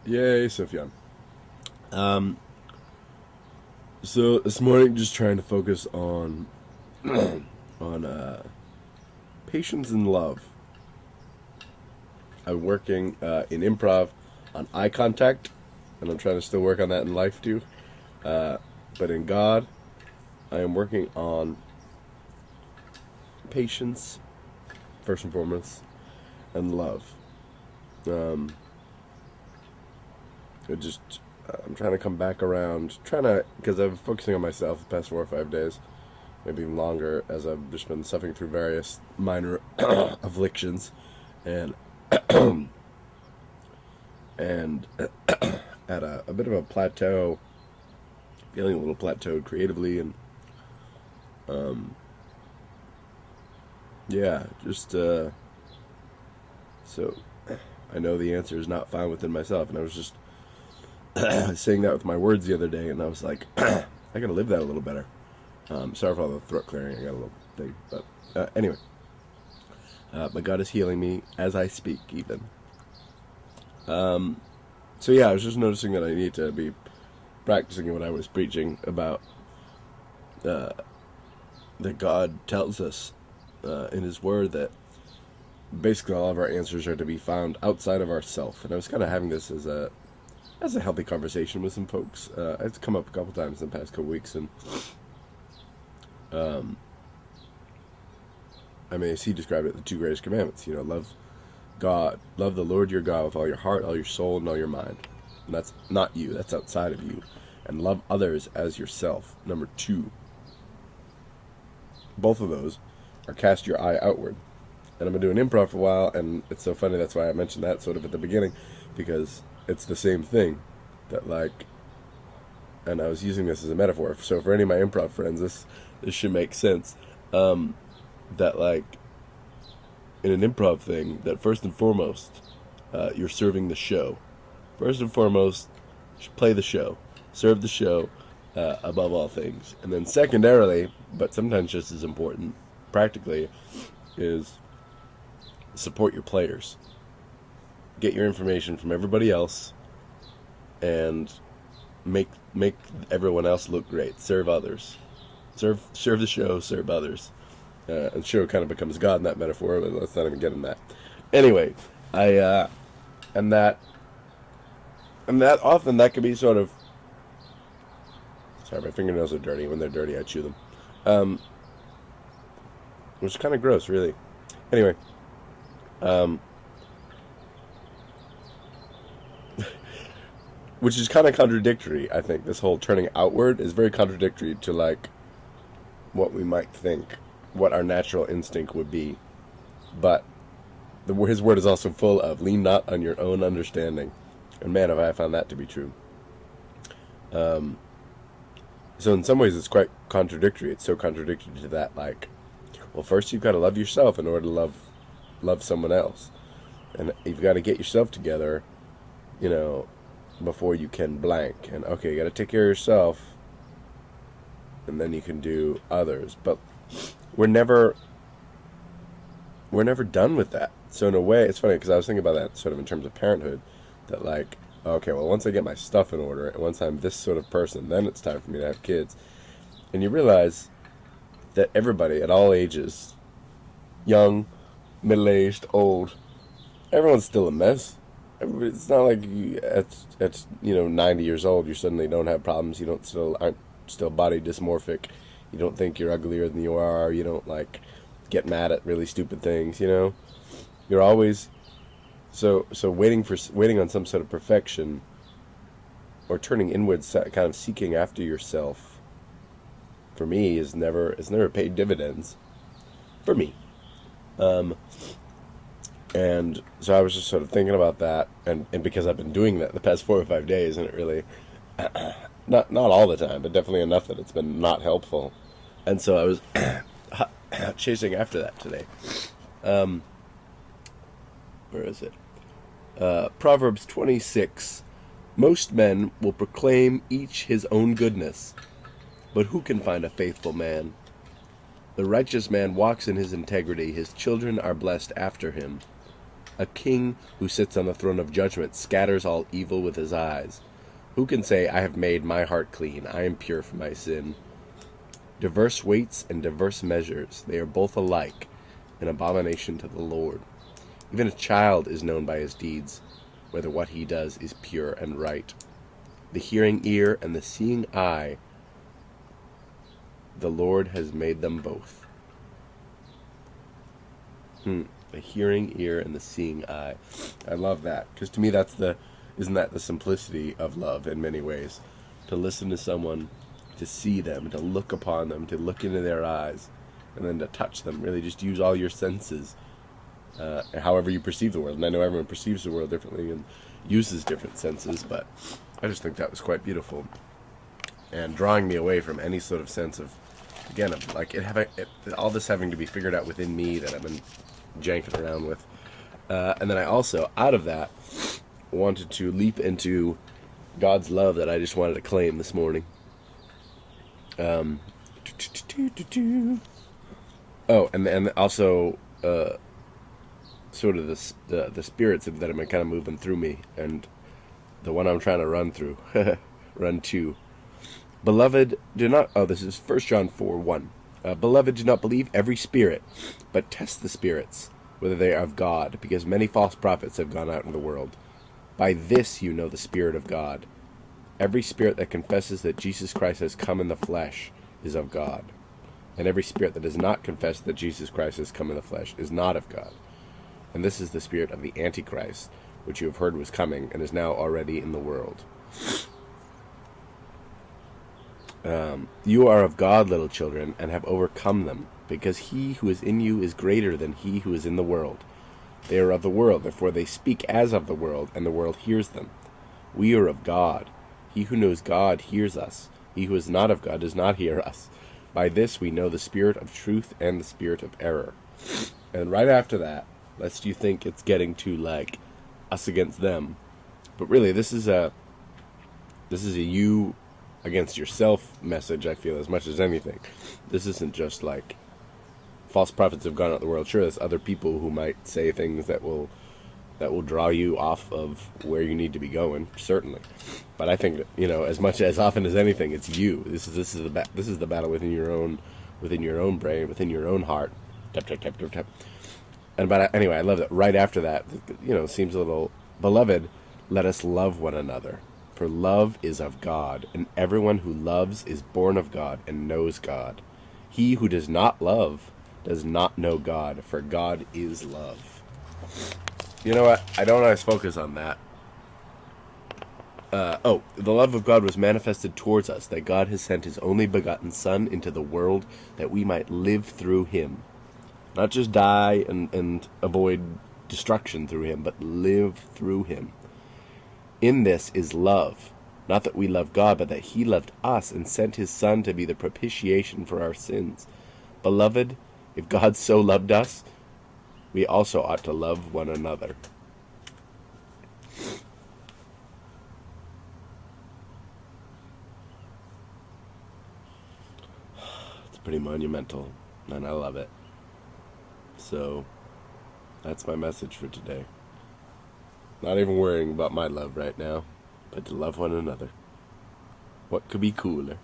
Yay, Sufyan. Um, so this morning, just trying to focus on on patience and love. I'm working in improv on eye contact, and I'm trying to still work on that in life too. But in God, I am working on patience first and foremost, and love. Um, it just I'm trying to come back around, trying to because I'm focusing on myself the past 4 or 5 days, maybe even longer, as I've just been suffering through various minor afflictions, and and at a bit of a plateau, feeling a little plateaued creatively, and yeah, just so I know the answer is not found within myself, and I was just saying that with my words the other day, and I was like, I gotta live that a little better. Sorry for all the throat clearing. I got a little thing, but anyway, but God is healing me as I speak, even. So yeah, I was just noticing that I need to be practicing what I was preaching about. That God tells us in His Word that basically all of our answers are to be found outside of ourself. And I was kind of having this as a healthy conversation with some folks. It's come up a couple times in the past couple weeks, and I mean, as He described it, the two greatest commandments. Love God, love the Lord your God with all your heart, all your soul, and all your mind. And that's not you; that's outside of you. And love others as yourself. Number two. Both of those are cast your eye outward. And I've been doing improv for a while, and it's so funny, that's why I mentioned that sort of at the beginning, because it's the same thing. That, like, and I was using this as a metaphor, so for any of my improv friends, this should make sense. That, like, in an improv thing, that first and foremost, you're serving the show. First and foremost, play the show. Serve the show above all things. And then secondarily, but sometimes just as important, practically, is support your players. Get your information from everybody else and make everyone else look great. Serve others. Serve the show, serve others. And show kind of becomes God in that metaphor, but let's not even get in that. Anyway, and that often that can be sort of, sorry, my fingernails are dirty. When they're dirty, I chew them. Which is kind of gross, really. Anyway, which is kind of contradictory, I think. This whole turning outward is very contradictory to, like, what we might think, what our natural instinct would be. But His Word is also full of, lean not on your own understanding. And man, have I found that to be true. So in some ways it's quite contradictory. It's so contradictory to that, like, well, first you've got to love yourself in order to love someone else. And you've got to get yourself together, before you can blank. And okay, you got to take care of yourself, and then you can do others. But we're never done with that. So in a way, it's funny because I was thinking about that sort of in terms of parenthood, that, like, okay, well, once I get my stuff in order, and once I'm this sort of person, then it's time for me to have kids. And you realize that everybody at all ages, young, middle-aged, old, everyone's still a mess. It's not like at 90 years old you suddenly don't have problems. You aren't still body dysmorphic. You don't think you're uglier than you are. You don't, like, get mad at really stupid things. You're always so waiting on some sort of perfection, or turning inwards, kind of seeking after yourself. For me, is never paid dividends. For me. And so I was just sort of thinking about that, and because I've been doing that the past 4 or 5 days, and it really, not all the time, but definitely enough that it's been not helpful. And so I was chasing after that today. Where is it? Proverbs 26. Most men will proclaim each his own goodness, but who can find a faithful man? The righteous man walks in his integrity. His children are blessed after him. A king who sits on the throne of judgment scatters all evil with his eyes. Who can say, I have made my heart clean, I am pure from my sin? Diverse weights and diverse measures, they are both alike, an abomination to the Lord. Even a child is known by his deeds, whether what he does is pure and right. The hearing ear and the seeing eye, the Lord has made them both. The hearing ear and the seeing eye. I love that, because to me isn't that the simplicity of love in many ways? To listen to someone, to see them, to look upon them, to look into their eyes, and then to touch them. Really just use all your senses, however you perceive the world. And I know everyone perceives the world differently and uses different senses, but I just think that was quite beautiful. And drawing me away from any sort of sense of, again, of like all this having to be figured out within me that I've been janking around with. And then I also, out of that, wanted to leap into God's love that I just wanted to claim this morning. Oh, and also sort of the spirits that have been kind of moving through me, and the one I'm trying to run to. Beloved, do not... Oh, this is 1 John 4:1. Beloved, do not believe every spirit, but test the spirits, whether they are of God, because many false prophets have gone out in the world. By this you know the Spirit of God. Every spirit that confesses that Jesus Christ has come in the flesh is of God. And every spirit that does not confess that Jesus Christ has come in the flesh is not of God. And this is the spirit of the Antichrist, which you have heard was coming and is now already in the world. You are of God, little children, and have overcome them, because he who is in you is greater than he who is in the world. They are of the world, therefore they speak as of the world, and the world hears them. We are of God. He who knows God hears us. He who is not of God does not hear us. By this we know the spirit of truth and the spirit of error. And right after that, lest you think it's getting to like us against them, but really this is a you against yourself message, I feel, as much as anything. This isn't just like false prophets have gone out in the world. Sure, there's other people who might say things that will draw you off of where you need to be going, certainly. But I think, as much as often as anything, it's you. This is the battle within your own brain, within your own heart. Tap tap tap tap tap. And but anyway, I love that. Right after that, seems a little. Beloved, let us love one another, for love is of God, and everyone who loves is born of God and knows God. He who does not love does not know God, for God is love. You know what? I don't always focus on that. The love of God was manifested towards us, that God has sent his only begotten Son into the world that we might live through him. Not just die and avoid destruction through him, but live through him. In this is love. Not that we love God, but that he loved us and sent his Son to be the propitiation for our sins. Beloved, if God so loved us, we also ought to love one another. It's pretty monumental, and I love it. So, that's my message for today. Not even worrying about my love right now, but to love one another. What could be cooler?